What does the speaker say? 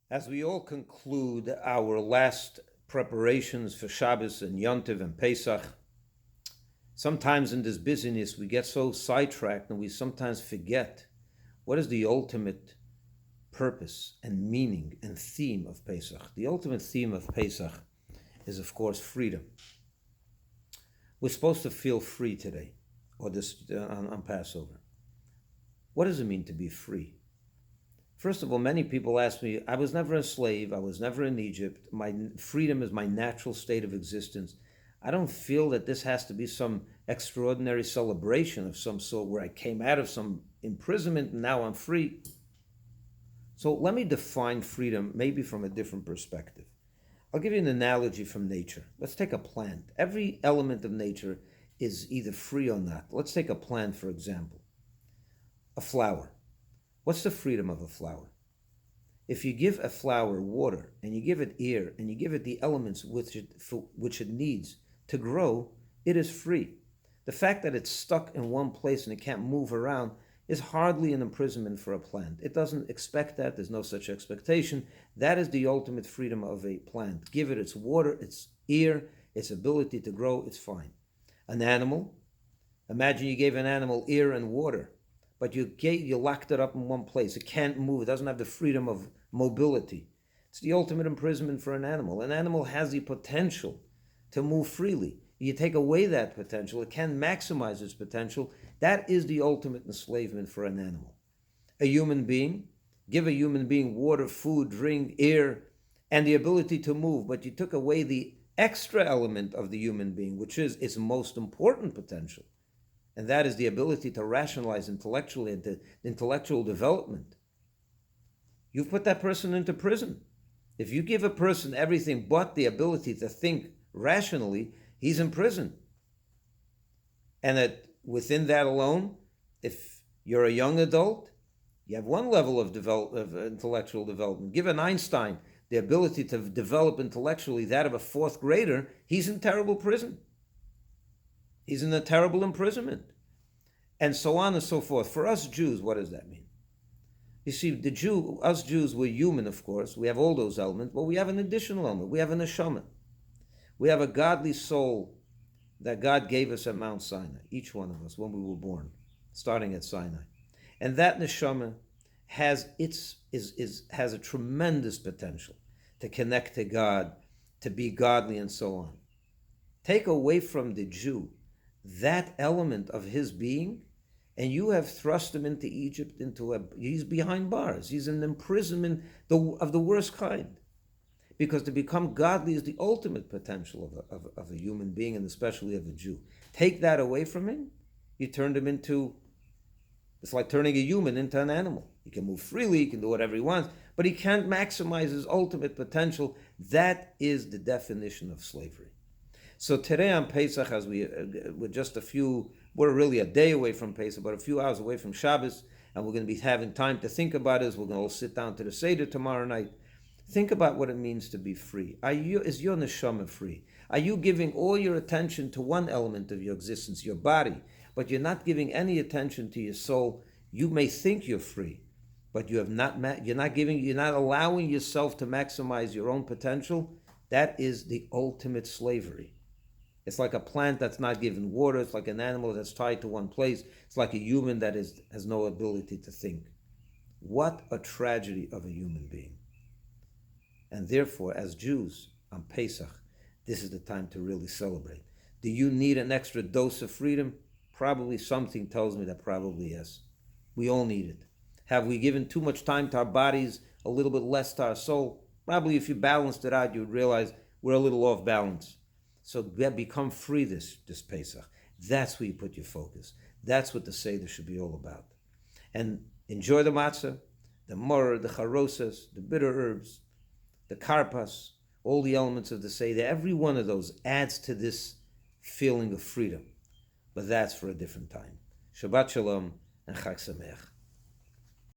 As we all conclude our last preparations for Shabbos and Yontiv and Pesach, sometimes in this busyness we get so sidetracked and we sometimes forget what is the ultimate purpose and meaning and theme of Pesach. The ultimate theme of Pesach is, of course, freedom. We're supposed to feel free today, or this on Passover. What does it mean to be free? First of all, many people ask me, I was never a slave, I was never in Egypt, my freedom is my natural state of existence. I don't feel that this has to be some extraordinary celebration of some sort where I came out of some imprisonment and now I'm free. So let me define freedom maybe from a different perspective. I'll give you an analogy from nature. Let's take a plant. Every element of nature is either free or not. Let's take a plant, for example. A flower. What's the freedom of a flower? If you give a flower water and you give it air and you give it the elements which it needs to grow, it is free. The fact that it's stuck in one place and it can't move around is hardly an imprisonment for a plant. It doesn't expect that. There's no such expectation. That is the ultimate freedom of a plant. Give it its water, its air, its ability to grow, it's fine. An animal, imagine you gave an animal air and water, but you locked it up in one place. It can't move. It doesn't have the freedom of mobility. It's the ultimate imprisonment for an animal. An animal has the potential to move freely. You take away that potential, it can maximize its potential. That is the ultimate enslavement for an animal. A human being, give a human being water, food, drink, air, and the ability to move, but you took away the extra element of the human being, which is its most important potential. And that is the ability to rationalize intellectually and the intellectual development. You've put that person into prison. If you give a person everything but the ability to think rationally, he's in prison. And that within that alone, if you're a young adult, you have one level of intellectual development. Give an Einstein the ability to develop intellectually that of a fourth grader, he's in terrible prison. He's in a terrible imprisonment. And so on and so forth. For us Jews, what does that mean? You see, us Jews, we're human, of course. We have all those elements, but we have an additional element. We have a neshama. We have a godly soul that God gave us at Mount Sinai, each one of us, when we were born, starting at Sinai. And that neshama has a tremendous potential to connect to God, to be godly, and so on. Take away from the Jew that element of his being, and you have thrust him into Egypt, he's behind bars. He's in imprisonment of the worst kind. Because to become godly is the ultimate potential of a human being, and especially of a Jew. Take that away from him, you turned him into, it's like turning a human into an animal. He can move freely, he can do whatever he wants, but he can't maximize his ultimate potential. That is the definition of slavery. So today on Pesach, as we're really a day away from Pesach, but a few hours away from Shabbos, and we're going to be having time to think about it. We're going to all sit down to the Seder tomorrow night. Think about what it means to be free. Is your neshama free? Are you giving all your attention to one element of your existence, your body, but you're not giving any attention to your soul? You may think you're free, but you're not allowing yourself to maximize your own potential. That is the ultimate slavery. It's like a plant that's not given water. It's like an animal that's tied to one place. It's like a human that has no ability to think. What a tragedy of a human being. And therefore, as Jews on Pesach, this is the time to really celebrate. Do you need an extra dose of freedom? Probably. Something tells me that probably yes. We all need it. Have we given too much time to our bodies, a little bit less to our soul? Probably if you balanced it out, you would realize we're a little off balance. So become free this Pesach. That's where you put your focus. That's what the Seder should be all about. And enjoy the matzah, the maror, the charosas, the bitter herbs, the karpas, all the elements of the Seder. Every one of those adds to this feeling of freedom. But that's for a different time. Shabbat Shalom and Chag Sameach.